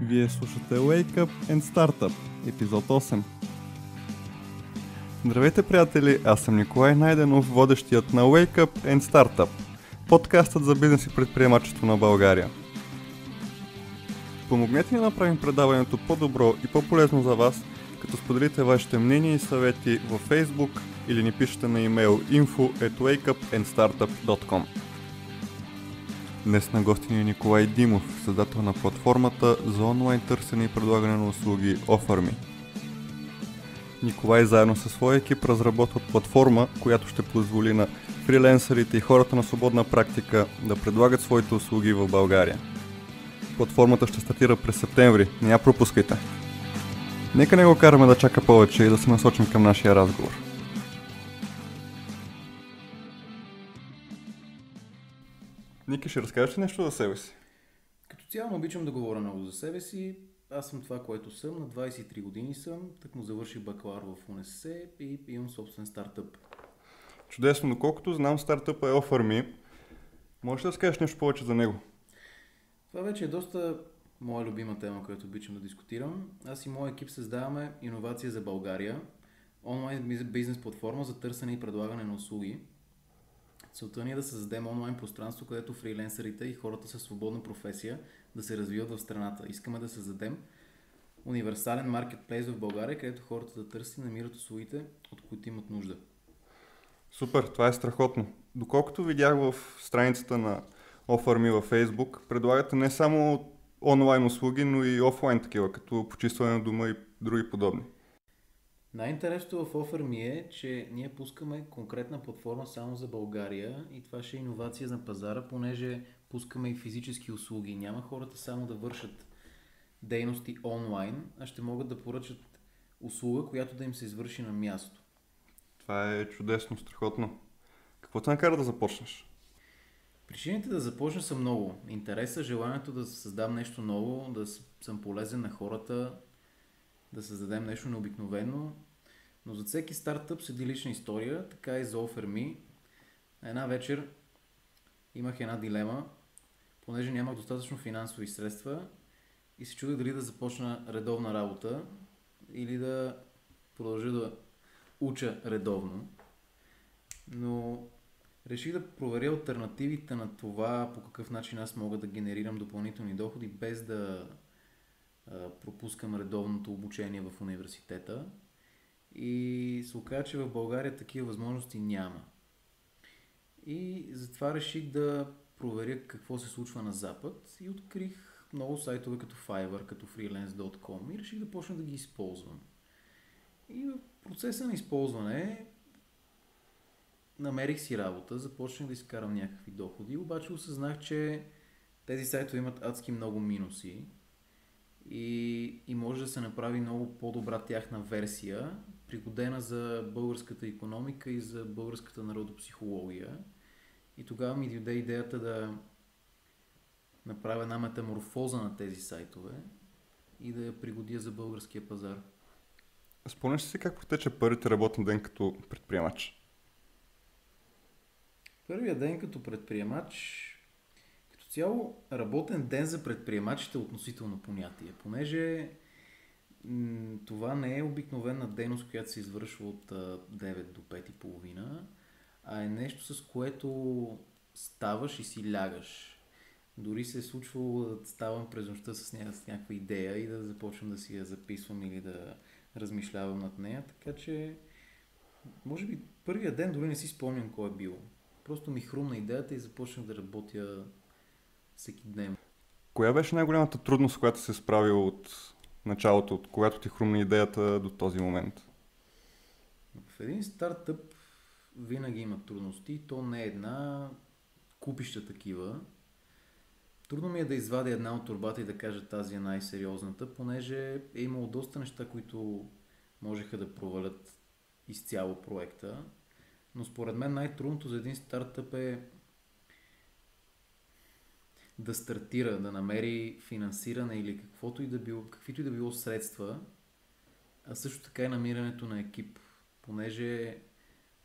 Вие слушате Wake Up and Startup, епизод 8. Здравейте, приятели! Аз съм Николай Найденов, водещият на Wake Up and Startup, подкастът за бизнес и предприемачество на България. Помогнете ни да направим предаването по-добро и по-полезно за вас, като споделите вашите мнения и съвети във Facebook или ни пишете на имейл info@wakeupandstartup.com. Днес на гости ни е Николай Димов, създател на платформата за онлайн търсене и предлагане на услуги OfferMe. Николай заедно със своя екип разработват платформа, която ще позволи на фриленсърите и хората на свободна практика да предлагат своите услуги в България. Платформата ще стартира през септември, не я пропускайте. Нека не го караме да чака повече и да се насочим към нашия разговор. Ники, ще разкажеш ли нещо за себе си? Като цяло обичам да говоря много за себе си. Аз съм това, което съм. На 23 години съм. Так му завърших бакалавър в УНСС и имам собствен стартъп. Чудесно, доколкото знам, стартъпът е OfferMe. Можеш да разкажеш нещо повече за него? Това вече е доста моя любима тема, която обичам да дискутирам. Аз и моя екип създаваме иновация за България. Онлайн бизнес платформа за търсене и предлагане на услуги. Целта ни е да създадем онлайн пространство, където фриленсърите и хората със свободна професия да се развиват в страната. Искаме да създадем универсален маркетплейс в България, където хората да търсят и намират услугите, от които имат нужда. Супер, това е страхотно. Доколкото видях в страницата на OfferMe във Facebook, предлагате не само онлайн услуги, но и офлайн такива, като почистване на дома и други подобни. Най-интересното в OfferMe е, че ние пускаме конкретна платформа само за България и това ще е иновация на пазара, понеже пускаме и физически услуги. Няма хората само да вършат дейности онлайн, а ще могат да поръчат услуга, която да им се извърши на място. Това е чудесно, страхотно. Какво те накара да започнеш? Причините да започна са много. Интереса, желанието да създам нещо ново, да съм полезен на хората, да създадем нещо необикновено. Но за всеки стартъп седи лична история, така и за OfferMe. Една вечер имах една дилема, понеже нямах достатъчно финансови средства и се чудех дали да започна редовна работа или да продължа да уча редовно. Но реших да проверя алтернативите на това по какъв начин аз мога да генерирам допълнителни доходи без да пропускам редовното обучение в университета. И се оказа, че в България такива възможности няма. И затова реших да проверя какво се случва на Запад и открих много сайтове като Fiverr, като freelance.com и реших да почна да ги използвам. И в процеса на използване намерих си работа, започнах да изкарам някакви доходи, обаче осъзнах, че тези сайтове имат адски много минуси и може да се направи много по-добра тяхна версия, пригодена за българската икономика и за българската народопсихология. И тогава ми дойде идеята да направя една метаморфоза на тези сайтове и да я пригодя за българския пазар. Спомняш си как протече първите работен ден като предприемач? Първият ден като предприемач, като цяло работен ден за предприемачите е относително понятие, понеже това не е обикновена дейност, която се извършва от 9 до 5:30, а е нещо, с което ставаш и си лягаш. Дори се е случвало да ставам през нощта с някаква идея и да започвам да си я записвам или да размишлявам над нея, така че може би първия ден дори не си спомням кой е бил. Просто ми хрумна идеята и започнах да работя всеки ден. Коя беше най-голямата трудност, която се справил от началото, от когато ти хрумна идеята до този момент? В един стартъп винаги има трудности, то не е една, купища такива. Трудно ми е да извадя една от торбата и да кажа тази е най-сериозната, понеже е имало доста неща, които можеха да провалят изцяло проекта. Но според мен най-трудното за един стартъп е да стартира, да намери финансиране или каквито и да било средства, а също така и намирането на екип, понеже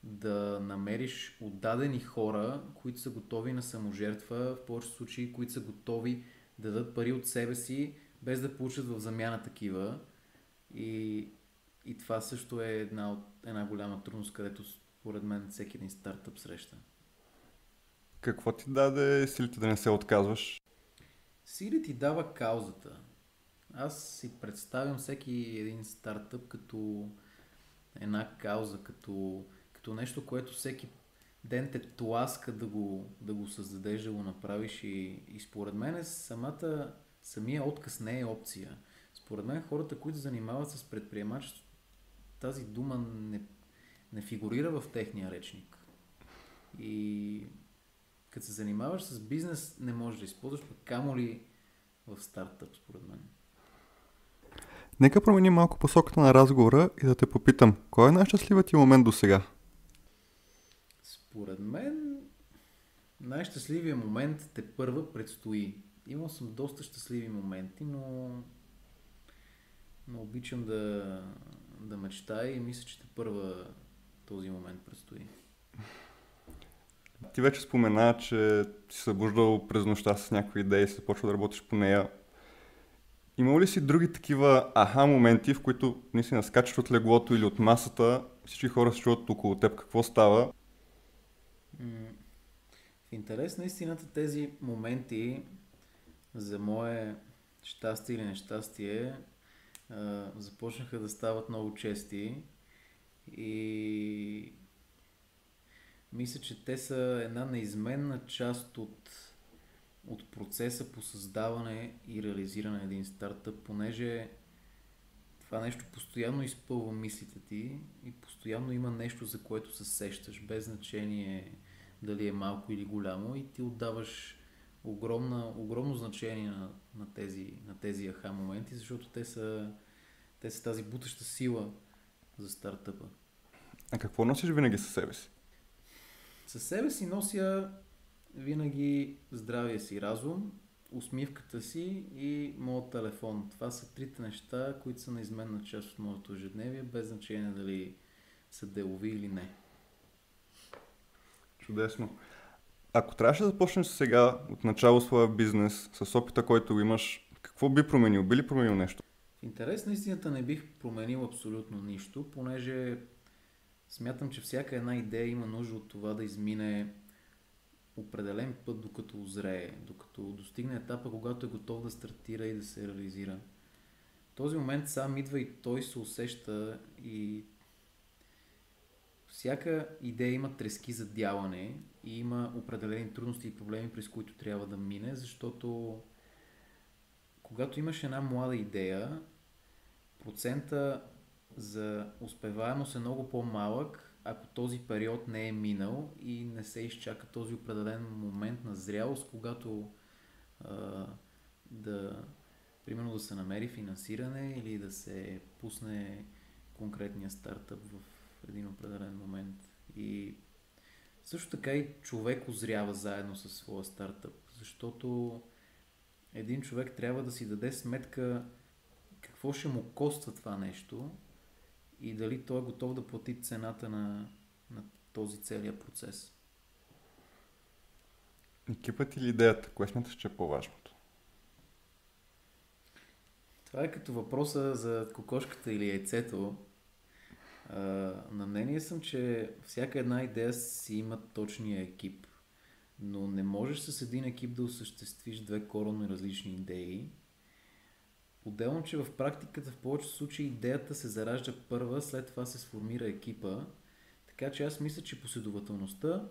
да намериш отдадени хора, които са готови на саможертва, в повечето случаи, които са готови да дадат пари от себе си, без да получат в замяна такива. И, и това също е една голяма трудност, където според мен всеки един стартъп среща. Какво ти даде силите да не се отказваш? Сили ти дава каузата. Аз си представям всеки един стартъп като една кауза, като нещо, което всеки ден те тласка да го създадеш, да го направиш и според мен самия отказ не е опция. Според мен хората, които занимават с предприемачество, тази дума не фигурира в техния речник. И като се занимаваш с бизнес, не можеш да използваш, пък камо ли в стартъп, според мен. Нека променим малко посоката на разговора и да те попитам, кой е най-щастливият ти момент до сега? Според мен най-щастливия момент те първа предстои. Имал съм доста щастливи моменти, но обичам да мечтая и мисля, че те първа този момент предстои. Ти вече спомена, че си събуждал през нощта с някаква идея и си започва да работиш по нея. Имало ли си други такива моменти, в които наистина скачаш от леглото или от масата, всички хора се чуват около теб, какво става? В интерес на истината тези моменти за мое щастие или нещастие започнаха да стават много чести и мисля, че те са една неизменна част от процеса по създаване и реализиране на един стартъп, понеже това нещо постоянно изпълва мислите ти и постоянно има нещо, за което се сещаш, без значение дали е малко или голямо и ти отдаваш огромно значение на тези аха моменти, защото те са тази бутаща сила за стартъпа. А какво носиш винаги със себе си? Със себе си нося винаги здравия си разум, усмивката си и моят телефон. Това са трите неща, които са неизменна част от моето ежедневие, без значение дали са делови или не. Чудесно. Ако трябваше да започнеш сега от начало своя бизнес, с опита, който имаш, какво би променил? Би ли променил нещо? В интерес на истината не бих променил абсолютно нищо, понеже смятам, че всяка една идея има нужда от това да измине определен път, докато озрее, докато достигне етапа, когато е готов да стартира и да се реализира. В този момент сам идва и той се усеща и всяка идея има трески за дялане и има определени трудности и проблеми, през които трябва да мине, защото когато имаш една млада идея, процента за успеваемост е много по-малък, ако този период не е минал и не се изчака този определен момент на зрялост, когато а, примерно да се намери финансиране или да се пусне конкретния стартъп в един определен момент. И също така и човек озрява заедно със своя стартъп, защото един човек трябва да си даде сметка какво ще му коства това нещо и дали той е готов да плати цената на този целият процес. Екипът или идеята? Кое смяташ, че е по-важното? Това е като въпроса за кокошката или яйцето. На мнение съм, че всяка една идея си има точния екип, но не можеш с един екип да осъществиш две коренно различни идеи. Отделно, че в практиката в повечето случаи идеята се заражда първа, след това се сформира екипа, така че аз мисля, че последователността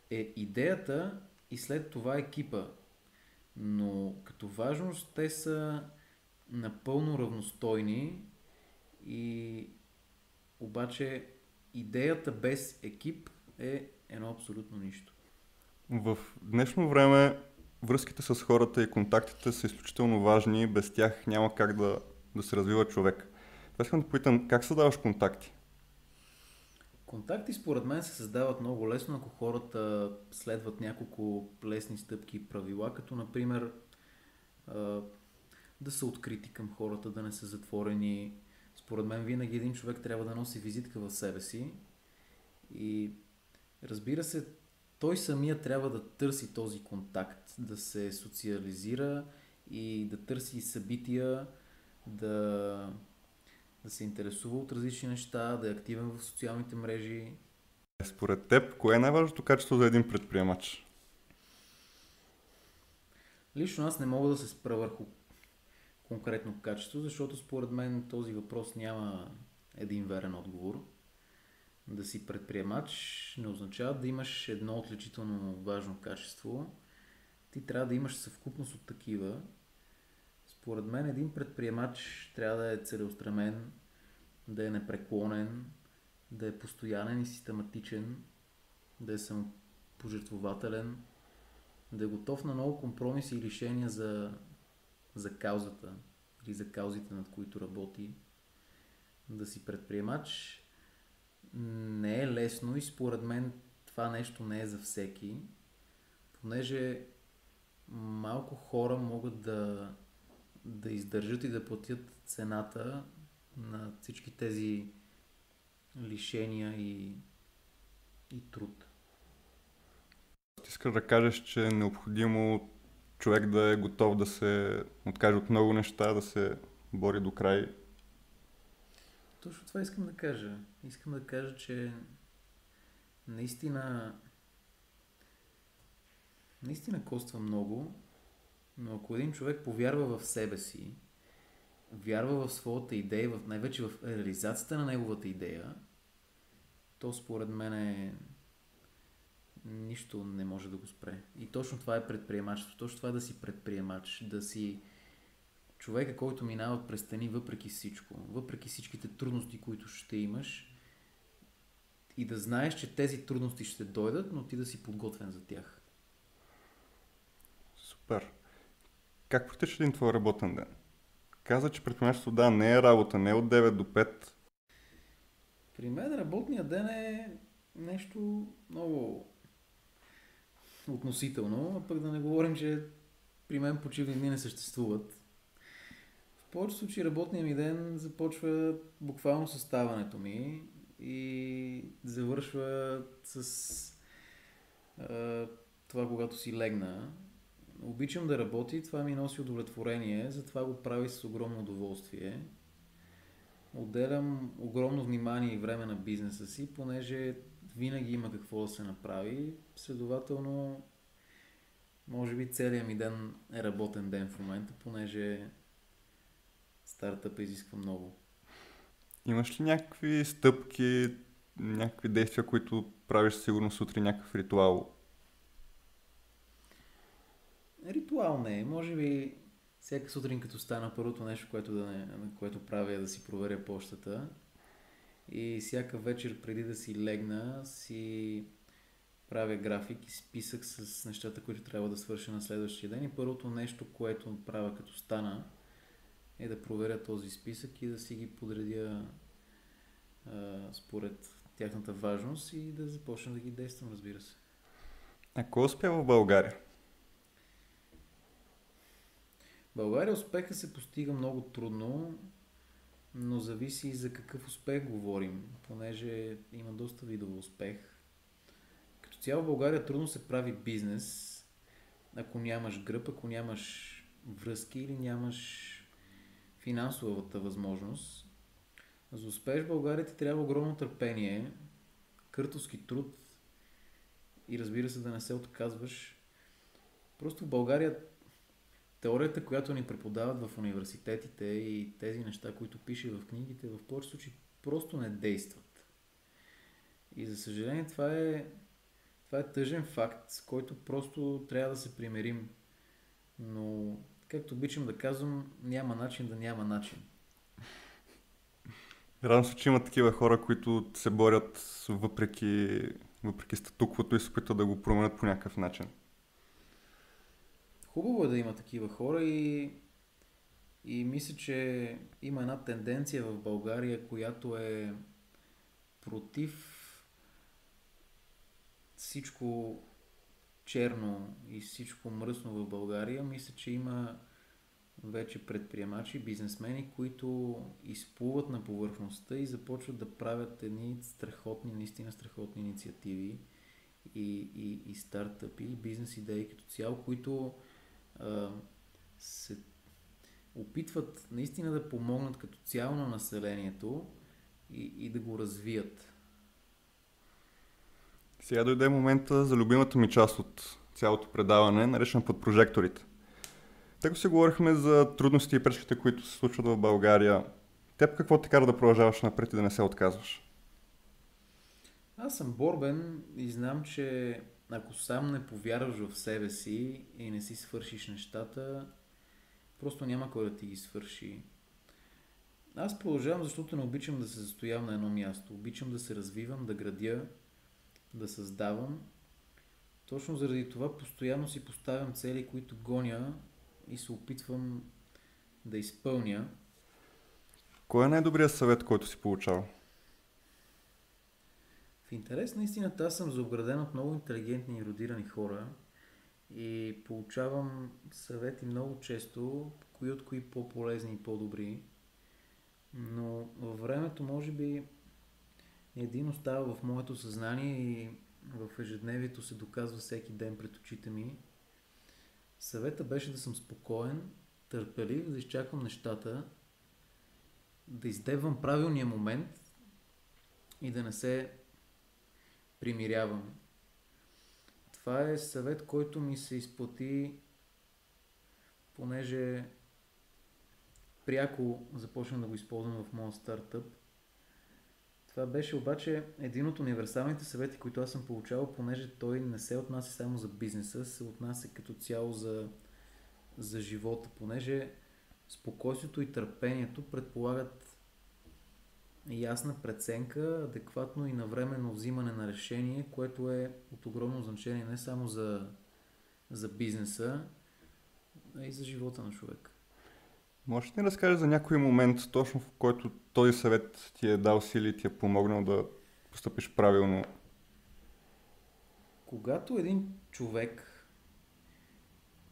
е идеята и след това екипа. Но като важност те са напълно равностойни и обаче идеята без екип е едно абсолютно нищо. В днешно време връзките с хората и контактите са изключително важни, без тях няма как да се развива човек. Това искам да попитам, как създаваш контакти? Контакти според мен се създават много лесно, ако хората следват няколко лесни стъпки и правила, като например да са открити към хората, да не са затворени. Според мен винаги един човек трябва да носи визитка в себе си и разбира се, той самия трябва да търси този контакт, да се социализира и да търси събития, да, да се интересува от различни неща, да е активен в социалните мрежи. Според теб, кое е най-важното качество за един предприемач? Лично аз не мога да се спра върху конкретно качество, защото според мен този въпрос няма един верен отговор. Да си предприемач не означава да имаш едно отличително важно качество. Ти трябва да имаш съвкупност от такива. Според мен един предприемач трябва да е целеустремен, да е непреклонен, да е постоянен и систематичен, да е самопожертвователен, да е готов на много компромиси и решения за каузата или за каузите, над които работи. Да си предприемач не е лесно и според мен това нещо не е за всеки, понеже малко хора могат да издържат и да платят цената на всички тези лишения и труд. Ти искаш да кажеш, че е необходимо човек да е готов да се откаже от много неща, да се бори до край. Точно това искам да кажа. Искам да кажа, че наистина, наистина коства много, но ако един човек повярва в себе си, вярва в своята идея, най-вече в реализацията на неговата идея, то според мен нищо не може да го спре. И точно това е предприемачество. Точно това е да си предприемач. Да си човека, който минава през стени въпреки всичко. Въпреки всичките трудности, които ще имаш. И да знаеш, че тези трудности ще дойдат, но ти да си подготвен за тях. Супер. Как протича един твой работен ден? Каза, че предприемачеството да, не е работа, не е от 9 до 5. При мен работният ден е нещо много относително, а пък да не говорим, че при мен почивни дни не съществуват. В повечето случаи работният ми ден започва буквално с ставането ми и завършва с това, когато си легна. Обичам да работя и това ми носи удовлетворение, затова го правя с огромно удоволствие. Отделям огромно внимание и време на бизнеса си, понеже винаги има какво да се направи. Следователно, може би целият ми ден е работен ден в момента, понеже стартъпа изисква много. Имаш ли някакви стъпки, някакви действия, които правиш сигурно сутрин, някакъв ритуал? Ритуал не е. Може би всяка сутрин като стана първото нещо, което правя е да си проверя почтата. И всяка вечер преди да си легна си правя график и списък с нещата, които трябва да свърша на следващия ден. И първото нещо, което правя като стана, е да проверя този списък и да си ги подредя според тяхната важност и да започна да ги действам, разбира се. А кой успява в България? В България успеха се постига много трудно, но зависи и за какъв успех говорим, понеже има доста видове успех. Като цяло в България трудно се прави бизнес, ако нямаш гръб, ако нямаш връзки или нямаш финансовата възможност. За успех в България ти трябва огромно търпение, къртовски труд и разбира се да не се отказваш. Просто в България теорията, която ни преподават в университетите и тези неща, които пише в книгите, в повечето случаи просто не действат. И за съжаление това е тъжен факт, с който просто трябва да се примирим. Но, както обичам да казвам, няма начин да няма начин. Радвам се, че има такива хора, които се борят въпреки статуквото и се опитват да го променят по някакъв начин. Хубаво е да има такива хора и мисля, че има една тенденция в България, която е против всичко черно и всичко мръсно в България. Мисля, че има вече предприемачи, бизнесмени, които изплуват на повърхността и започват да правят едни страхотни, наистина страхотни инициативи и стартъпи, и бизнес идеи като цяло, които се опитват наистина да помогнат като цяло на населението и да го развият. Сега дойде момента за любимата ми част от цялото предаване, наречена под прожекторите. Тъй като си говорихме за трудности и пречките, които се случват в България, теб какво те кара да продължаваш напред и да не се отказваш? Аз съм борбен и знам, че ако сам не повярваш в себе си и не си свършиш нещата, просто няма кой да ти ги свърши. Аз продължавам, защото не обичам да се застоявам на едно място. Обичам да се развивам, да градя, да създавам. Точно заради това постоянно си поставям цели, които гоня и се опитвам да изпълня. Кой е най-добрият съвет, който си получавал? В интерес на истината аз съм заобграден от много интелигентни и ерудирани хора и получавам съвети много често, кои от кои по-полезни и по-добри. Но във времето може би един остава в моето съзнание и в ежедневието се доказва всеки ден пред очите ми. Съвета беше да съм спокоен, търпелив, да изчаквам нещата, да издевам правилния момент и да не се примирявам. Това е съвет, който ми се изплати, понеже пряко започнах да го използвам в моя стартъп. Това беше обаче един от универсалните съвети, които аз съм получавал, понеже той не се отнася само за бизнеса, се отнася като цяло за живота, понеже спокойствието и търпението предполагат ясна преценка, адекватно и навременно взимане на решение, което е от огромно значение не само за бизнеса, а и за живота на човек. Можеш ли да разкажеш за някой момент, точно в който този съвет ти е дал сили и ти е помогнал да постъпиш правилно? Когато един човек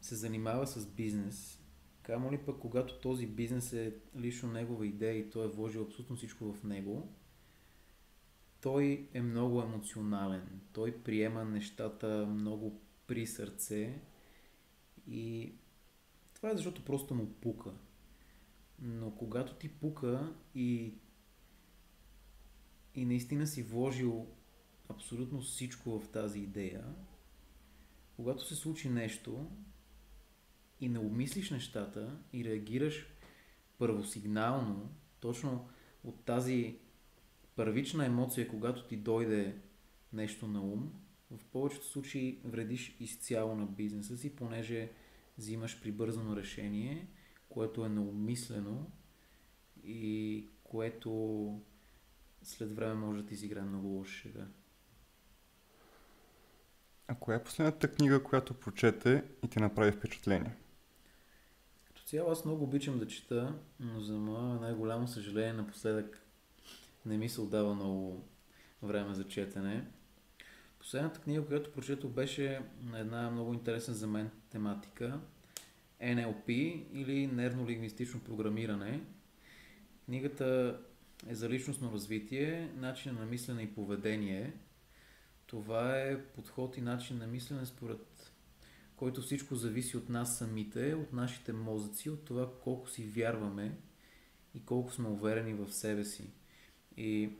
се занимава с бизнес, камо ли пък когато този бизнес е лично негова идея и той е вложил абсолютно всичко в него, той е много емоционален. Той приема нещата много при сърце и това е защото просто му пука. Но когато ти пука и наистина си вложил абсолютно всичко в тази идея, когато се случи нещо и не обмислиш нещата и реагираш първосигнално, точно от тази първична емоция, когато ти дойде нещо на ум, в повечето случаи вредиш изцяло на бизнеса си, понеже взимаш прибързано решение, което е необмислено и което след време може да ти изиграе много лоша шега. А коя е последната книга, която прочете и ти направи впечатление? Като цяло аз много обичам да чета, но за мое най-голямо съжаление напоследък не ми се отдава много време за четене. Последната книга, която прочетох, беше на една много интересна за мен тематика NLP или нервно-лингвистично програмиране. Книгата е за личностно развитие, начин на мислене и поведение. Това е подход и начин на мислене, според който всичко зависи от нас самите, от нашите мозъци, от това колко си вярваме и колко сме уверени в себе си. И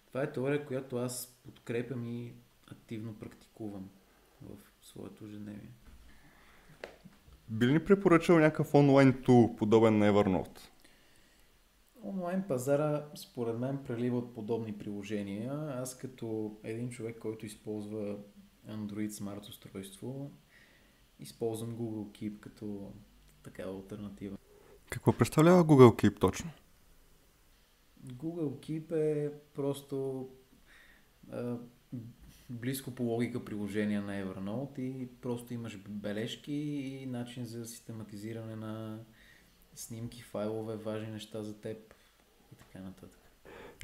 това е теория, която аз подкрепям и активно практикувам в своето ежедневие. Би ли ни препоръчал някакъв онлайн тул, подобен на Evernote? Онлайн пазара, според мен, прелива от подобни приложения. Аз като един човек, който използва Android Smart устройство, използвам Google Keep като такава алтернатива. Какво представлява Google Keep точно? Google Keep е просто близко по логика приложение на Evernote и просто имаш бележки и начин за систематизиране на снимки, файлове, важни неща за теб и така нататък.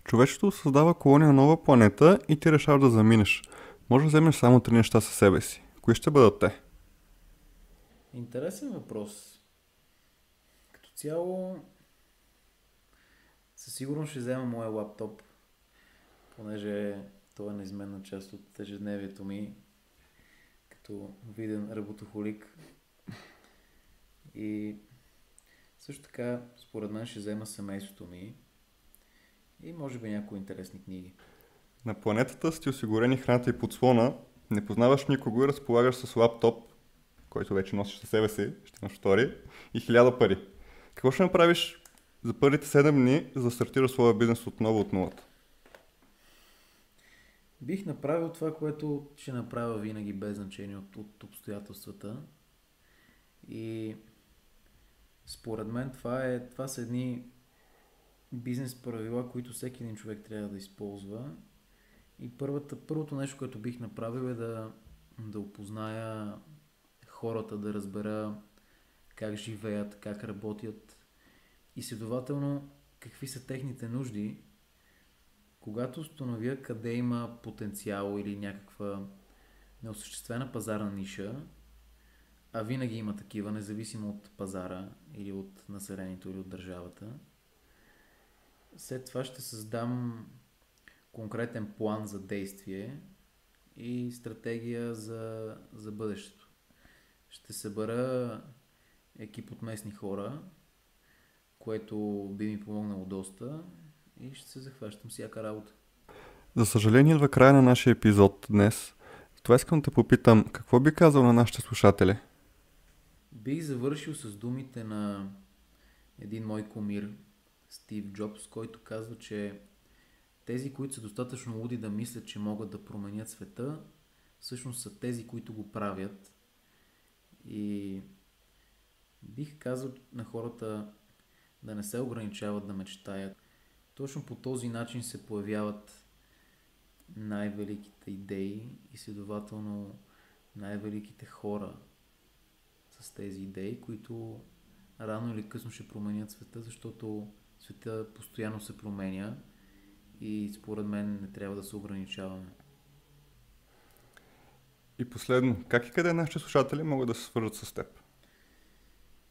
Човечеството създава колония на нова планета и ти решаваш да заминеш. Може да вземеш само 3 неща със себе си. Кои ще бъдат те? Интересен въпрос. Като цяло със сигурност ще взема моя лаптоп, понеже той е неизменна част от ежедневието ми като виден работохолик. И също така, според мен ще взема семейството ми и може би някои интересни книги. На планетата сте осигурени храната и подслона, не познаваш никого и разполагаш с лаптоп, който вече носиш със себе си, ще имаш втори, и 1000 пари. Какво ще направиш за първите 7 дни, за да стартираш своя бизнес отново от нулата? Бих направил това, което ще направя винаги без значение от обстоятелствата. И според мен това са едни бизнес правила, които всеки един човек трябва да използва. И първото нещо, което бих направил е да опозная хората, да разбера как живеят, как работят и следователно какви са техните нужди. Когато установя къде има потенциал или някаква неосъществена пазарна ниша, а винаги има такива, независимо от пазара или от населението или от държавата, след това ще създам конкретен план за действие и стратегия за бъдещето. Ще събера екип от местни хора, което би ми помогнало доста и ще се захващам всяка работа. За съжаление, идва края на нашия епизод днес. Това искам да те попитам, какво би казал на нашите слушатели? Бих завършил с думите на един мой кумир, Стив Джобс, който казва, че тези, които са достатъчно луди да мислят, че могат да променят света, всъщност са тези, които го правят. И бих казал на хората да не се ограничават да мечтаят. Точно по този начин се появяват най-великите идеи и следователно най-великите хора с тези идеи, които рано или късно ще променят света, защото света постоянно се променя и според мен не трябва да се ограничаваме. И последно, как и къде нашите слушатели могат да се свържат с теб?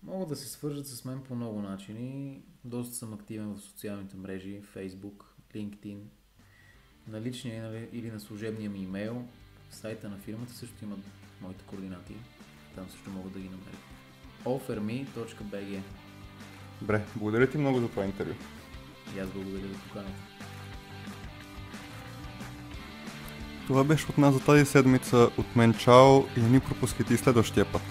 Могат да се свържат с мен по много начини. Доста съм активен в социалните мрежи, Facebook, LinkedIn, на личния или на служебния ми имейл. В сайта на фирмата също имат моите координати. Там също могат да ги намерят. offerme.bg. Добре, благодаря ти много за това интервю. И аз благодаря за поканата. Това беше от нас за тази седмица. От мен чао и не ни пропускайте и следващия път.